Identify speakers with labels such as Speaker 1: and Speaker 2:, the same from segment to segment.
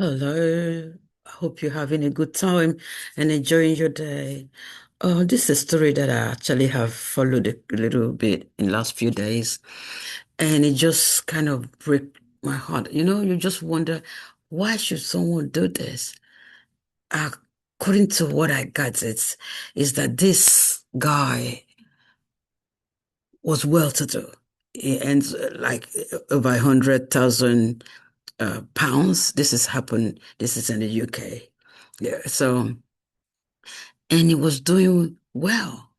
Speaker 1: Hello. I hope you're having a good time and enjoying your day. This is a story that I actually have followed a little bit in the last few days, and it just kind of break my heart. You just wonder, why should someone do this? According to what I got, is that this guy was well-to-do. He earns like over 100,000 pounds. This has happened. This is in the UK. Yeah. So, and he was doing well.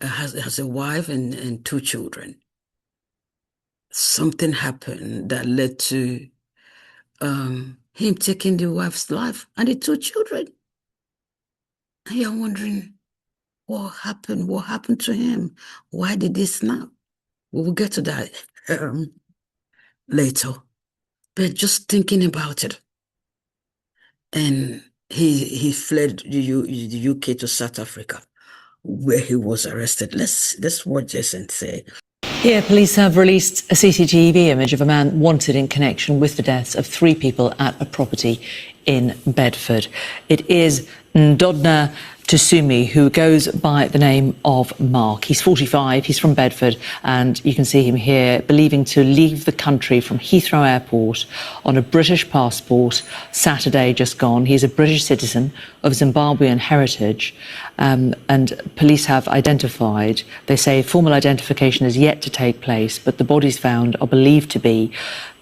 Speaker 1: Has a wife and two children. Something happened that led to him taking the wife's life and the two children. And you're wondering what happened? What happened to him? Why did he snap? We will get to that later. But just thinking about it, and he fled the UK to South Africa, where he was arrested. Let's watch this and say.
Speaker 2: Here, police have released a CCTV image of a man wanted in connection with the deaths of three people at a property in Bedford. It is Ndodna Tusumi, who goes by the name of Mark. He's 45, he's from Bedford, and you can see him here believing to leave the country from Heathrow Airport on a British passport Saturday just gone. He's a British citizen of Zimbabwean heritage, and police have identified, they say formal identification is yet to take place, but the bodies found are believed to be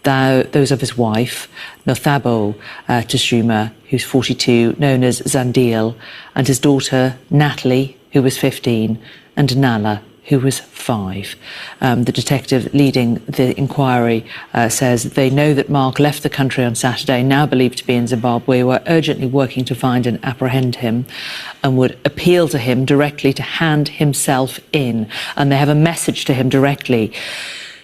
Speaker 2: those of his wife, Nothabo Tshuma, who's 42, known as Zandile, and his daughter, Natalie, who was 15, and Nala, who was 5. The detective leading the inquiry says they know that Mark left the country on Saturday, now believed to be in Zimbabwe, were urgently working to find and apprehend him and would appeal to him directly to hand himself in. And they have a message to him directly.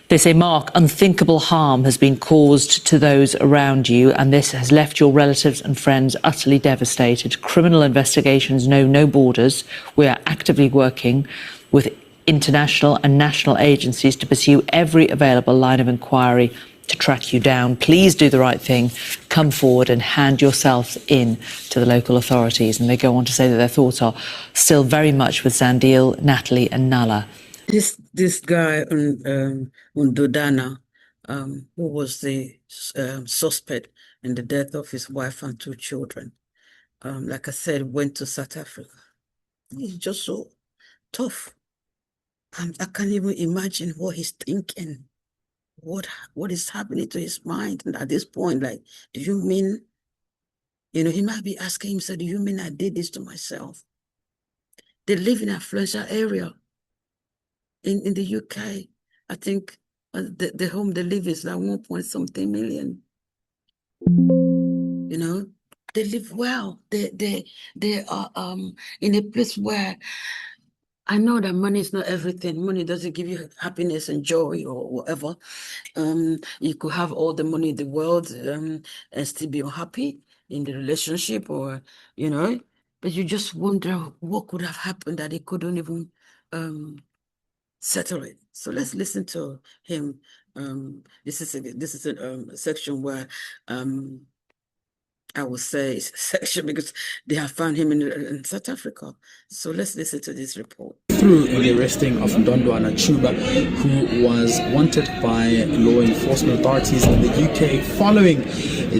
Speaker 2: They say, Mark, unthinkable harm has been caused to those around you, and this has left your relatives and friends utterly devastated. Criminal investigations know no borders. We are actively working with international and national agencies to pursue every available line of inquiry to track you down. Please do the right thing. Come forward and hand yourselves in to the local authorities. And they go on to say that their thoughts are still very much with Zandile, Natalie and Nala.
Speaker 1: This guy, Ndodana, who was the suspect in the death of his wife and two children, like I said, went to South Africa. He's just so tough. I can't even imagine what he's thinking. What is happening to his mind? And at this point, like, do you mean, he might be asking himself, do you mean I did this to myself? They live in an affluential area. In the UK, I think the home they live is like 1 point something million. They live well. They are in a place where I know that money is not everything. Money doesn't give you happiness and joy or whatever. You could have all the money in the world and still be unhappy in the relationship, but you just wonder what could have happened that they couldn't even settle it. So let's listen to him. This is a section where I would say section because they have found him in South Africa. So let's listen to this report.
Speaker 3: Through the arresting of Ndodna Tusuma, who was wanted by law enforcement authorities in the UK following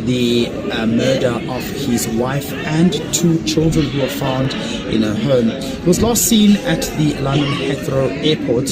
Speaker 3: the murder of his wife and two children who were found in a home. He was last seen at the London Heathrow Airport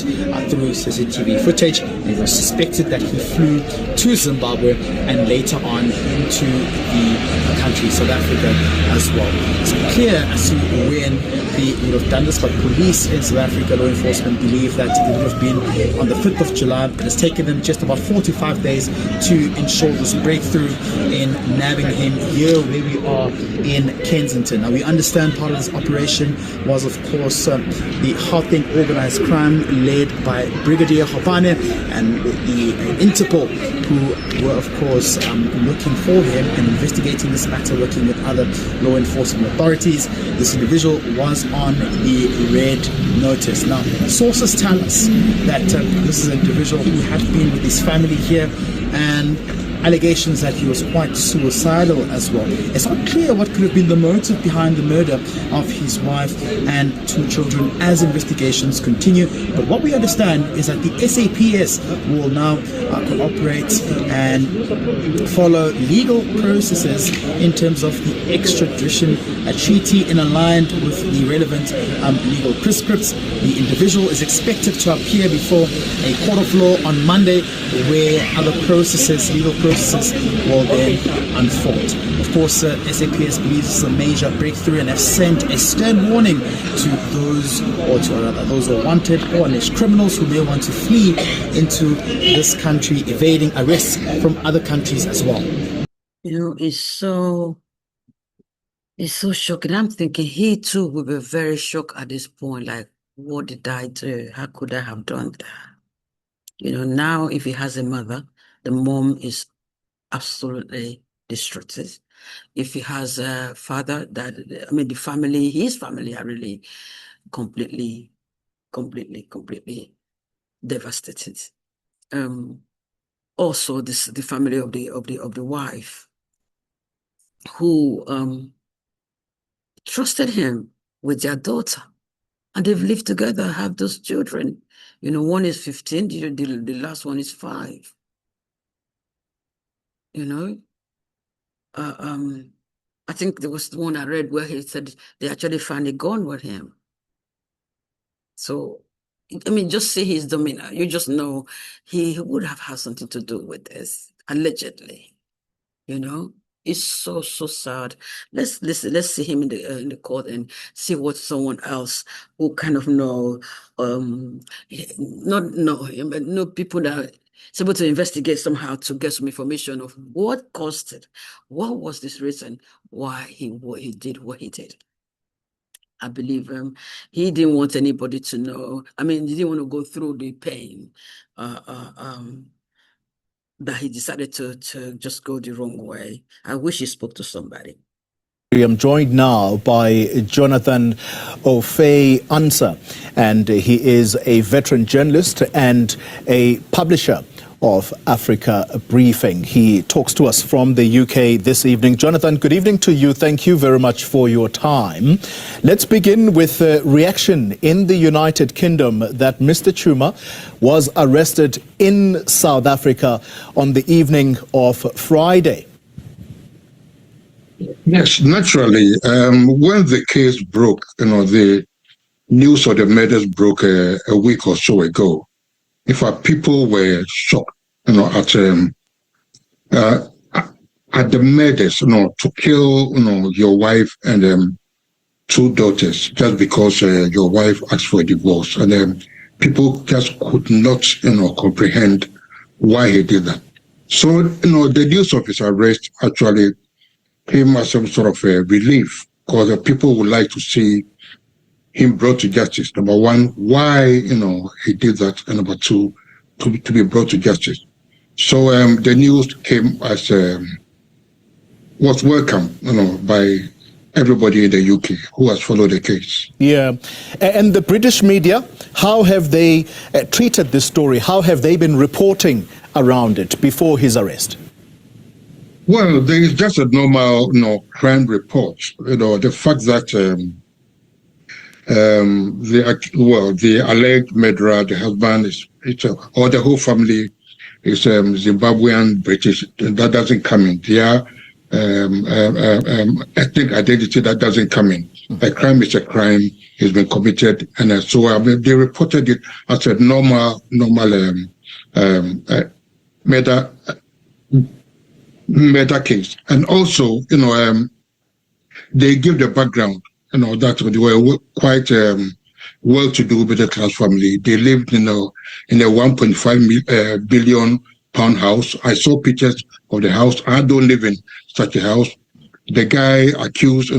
Speaker 3: through CCTV footage. It was suspected that he flew to Zimbabwe and later on into the country, South Africa as well. It's unclear as to when he would have done this, but police in South Africa, law enforcement, believe that it would have been on the 5th of July. It has taken them just about 45 days to ensure this breakthrough in nabbing him here where we are in Kensington. Now, we understand part of this operation was, of course, the Gauteng organized crime led by Brigadier Hopane and the Interpol, who were, of course, looking for him and investigating this matter, working with other law enforcement authorities. This individual was on the red notice. Now, sources tell us that this is an individual who had been with his family here, and allegations that he was quite suicidal as well. It's not clear what could have been the motive behind the murder of his wife and 2 children as investigations continue. But what we understand is that the SAPS will now cooperate and follow legal processes in terms of the extradition treaty in aligned with the relevant legal prescripts. The individual is expected to appear before a court of law on Monday, where other processes, legal processes, will then unfold. Of course, SAPS believes it's a major breakthrough and have sent a stern warning to those, or to rather those who are wanted or alleged criminals who may want to flee into this country, evading arrests from other countries as well.
Speaker 1: You know, it's so shocking. I'm thinking he too will be very shocked at this point. Like, what did I do? How could I have done that? You know, now if he has a mother, the mom is absolutely distraught. If he has a father, the family, his family are really completely devastated. Also, the family of the wife, who trusted him with their daughter, and they've lived together, have those children. You know, one is 15, the last one is 5. You know, I think there was the one I read where he said they actually found a gun with him. So, I mean, just see his demeanor. You just know he would have had something to do with this, allegedly. You know, it's so sad. Let's see him in the court and see what someone else who kind of know, not know him, but know people that is able to investigate somehow to get some information of what caused it, what was this reason why he did what he did. I believe he didn't want anybody to know. I mean, he didn't want to go through the pain that he decided to just go the wrong way. I wish he spoke to somebody.
Speaker 4: I'm joined now by Jonathan Ofei-Ansah, and he is a veteran journalist and a publisher of Africa Briefing. He talks to us from the UK this evening. Jonathan, good evening to you. Thank you very much for your time. Let's begin with a reaction in the United Kingdom that Mr. Chuma was arrested in South Africa on the evening of Friday.
Speaker 5: Yes, naturally. When the case broke, the news of the murders broke a week or so ago. In fact, people were shocked, at the murders, to kill, your wife and 2 daughters just because your wife asked for a divorce, and people just could not, comprehend why he did that. So, the news of his arrest actually came as some sort of a relief, because people would like to see him brought to justice. Number one, why he did that, and number 2, to be brought to justice. So the news came as was welcome, by everybody in the UK who has followed the case.
Speaker 4: Yeah, and the British media, how have they treated this story? How have they been reporting around it before his arrest?
Speaker 5: Well, there is just a normal, crime report. The fact that the alleged murderer, the husband, or the whole family is Zimbabwean British. That doesn't come in. Their ethnic identity, that doesn't come in. A crime is a crime. It's been committed, and so they reported it as a normal murder case. And also, they give the background. That they were quite well-to-do middle-class family. They lived in a 1.5 billion pound house. I saw pictures of the house. I don't live in such a house. The guy accused,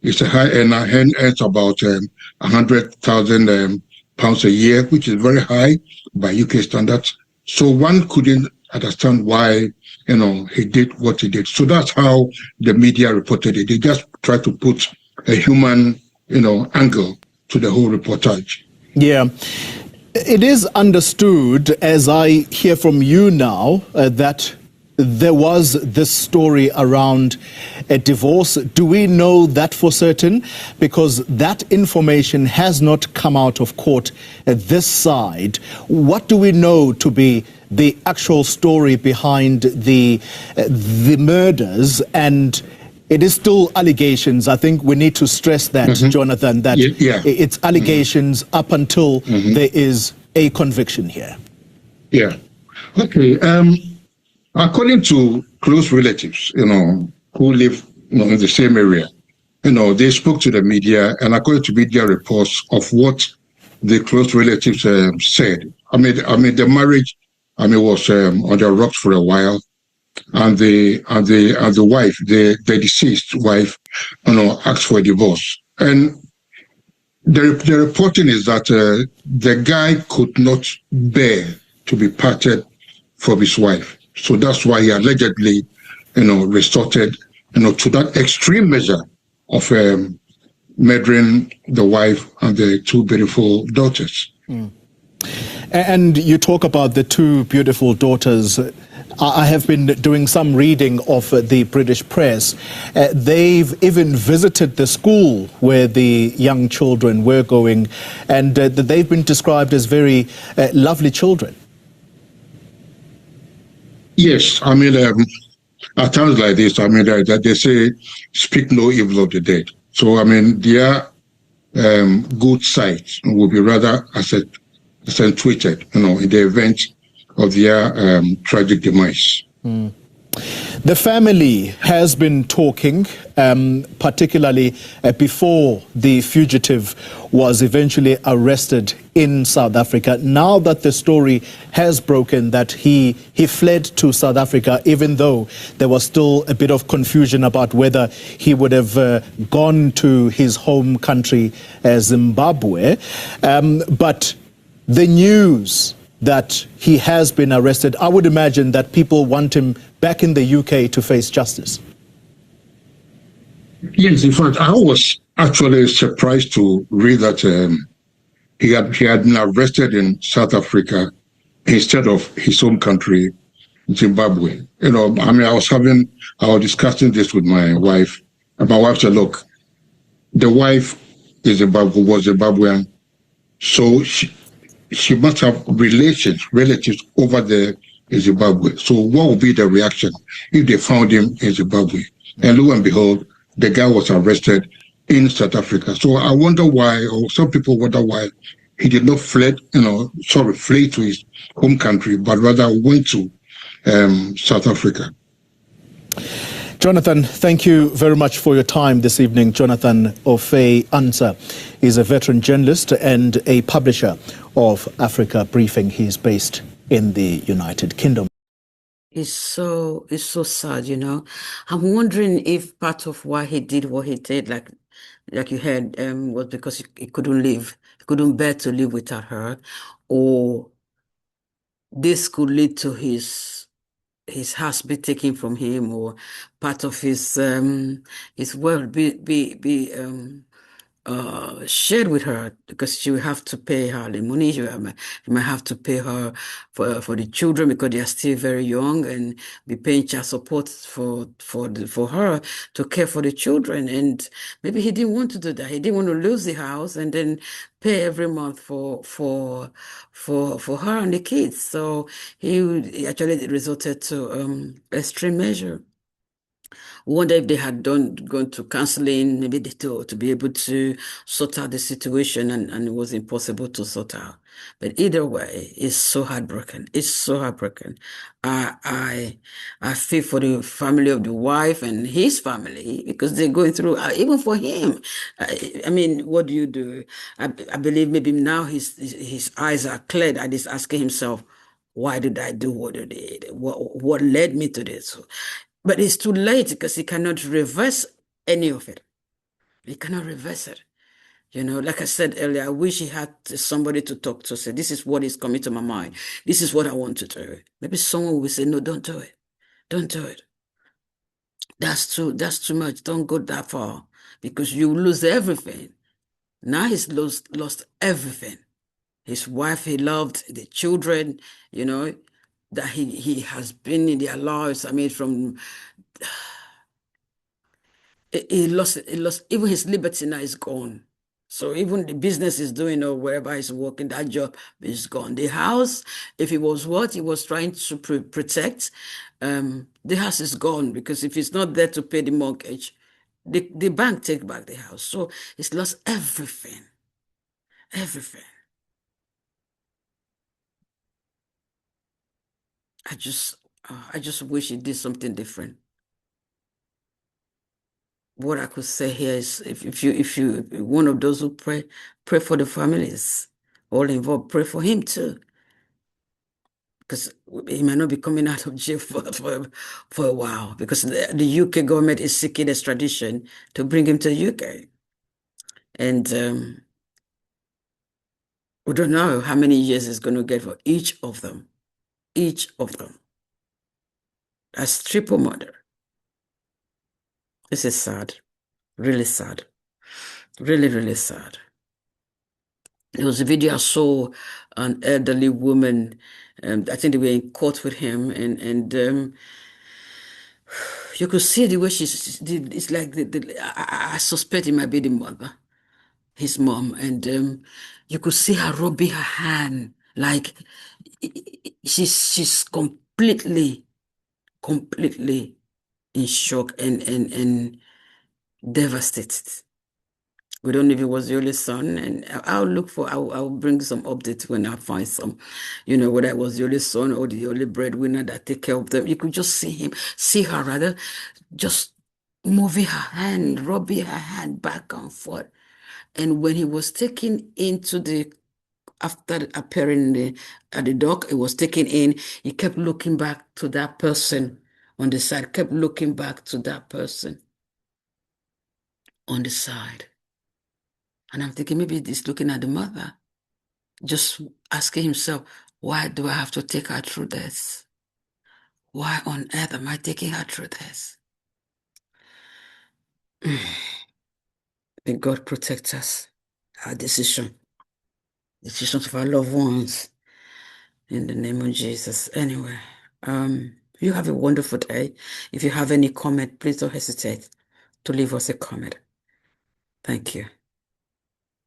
Speaker 5: is a high earner, earns about 100,000 pounds a year, which is very high by UK standards. So one couldn't understand why, he did what he did. So that's how the media reported it. They just tried to put a human, angle to the whole reportage.
Speaker 4: Yeah. It is understood, as I hear from you now, that there was this story around a divorce. Do we know that for certain? Because that information has not come out of court at this side. What do we know to be the actual story behind the murders? And it is still allegations. I think we need to stress that, Jonathan, that it's allegations up until there is a conviction here.
Speaker 5: Yeah. Okay. According to close relatives, who live, in the same area, they spoke to the media, and according to media reports of what the close relatives said, the marriage, was on the rocks for a while, and the wife, the deceased wife, asked for a divorce, and the reporting is that the guy could not bear to be parted from his wife. So that's why he allegedly, resorted, to that extreme measure of murdering the wife and the two beautiful daughters.
Speaker 4: And you talk about the two beautiful daughters. I have been doing some reading of the British press. They've even visited the school where the young children were going, and they've been described as very lovely children.
Speaker 5: Yes, at times like this, that they say, speak no evil of the dead. So, their good sides will be rather accentuated, in the event of their tragic demise.
Speaker 4: The family has been talking, particularly before the fugitive was eventually arrested in South Africa. Now that the story has broken that he fled to South Africa, even though there was still a bit of confusion about whether he would have gone to his home country, Zimbabwe. But the news that he has been arrested, I would imagine that people want him back in the UK to face justice.
Speaker 5: Yes, in fact, I was actually surprised to read that he had been arrested in South Africa instead of his home country, Zimbabwe. I was discussing this with my wife, and my wife said, look, the wife was Zimbabwean, so she must have relatives over there in Zimbabwe. So what would be the reaction if they found him in Zimbabwe? And lo and behold, the guy was arrested in South Africa. So I wonder why, or some people wonder why he did not flee to his home country, but rather went to South Africa.
Speaker 4: Jonathan, thank you very much for your time this evening. Jonathan Ofei-Ansah is a veteran journalist and a publisher of Africa Briefing. He's based in the United Kingdom.
Speaker 1: It's so sad, I'm wondering if part of why he did what he did, like you heard, was because he couldn't live, he couldn't bear to live without her, or this could lead to his house be taken from him, or part of his wealth be shared with her, because she will have to pay her alimony. She might have to pay her for the children because they are still very young, and be paying child support for her to care for the children. And maybe he didn't want to do that. He didn't want to lose the house and then pay every month for her and the kids. So he actually resorted to extreme measure. Wonder if they had gone to counseling, maybe to be able to sort out the situation, and it was impossible to sort out. But either way, it's so heartbroken. It's so heartbroken. I feel for the family of the wife and his family, because they're going through, even for him. What do you do? I believe maybe now his eyes are cleared and he's asking himself, why did I do what I did? What led me to this? But it's too late, because he cannot reverse any of it. He cannot reverse it. Like I said earlier, I wish he had somebody to talk to, say, this is what is coming to my mind. This is what I want to do. Maybe someone will say, no, don't do it. Don't do it. That's too much. Don't go that far, because you lose everything. Now he's lost everything. His wife he loved, the children, that he has been in their lives. I mean, from he lost even his liberty now is gone. So even the business is doing or wherever he's working, that job is gone. The house, if it was what he was trying to protect, the house is gone because if it's not there to pay the mortgage, the bank take back the house. So he's lost everything. Everything. I just wish he did something different. What I could say here is if you one of those who pray for the families all involved, pray for him too. Because he might not be coming out of jail for a while because the UK government is seeking extradition to bring him to the UK. And we don't know how many years it's going to get for each of them. Each of them. That's triple murder. This is sad. Really sad. Really, really sad. There was a video I saw an elderly woman. I think they were in court with him, and you could see the way it's like I suspect it might be the mother, his mom, and you could see her rubbing her hand like she's completely in shock and devastated. We don't know if it was the only son, and I'll bring some updates when I find some, whether it was the only son or the only breadwinner that take care of them. You could just see her rather, just moving her hand, rubbing her hand back and forth. And when he was taken into after appearing at the dock, he was taken in, he kept looking back to that person on the side, kept looking back to that person on the side. And I'm thinking maybe he's looking at the mother, just asking himself, why do I have to take her through this? Why on earth am I taking her through this? May God protect us, our decisions of our loved ones, in the name of Jesus. Anyway, you have a wonderful day. If you have any comment, please don't hesitate to leave us a comment. Thank you.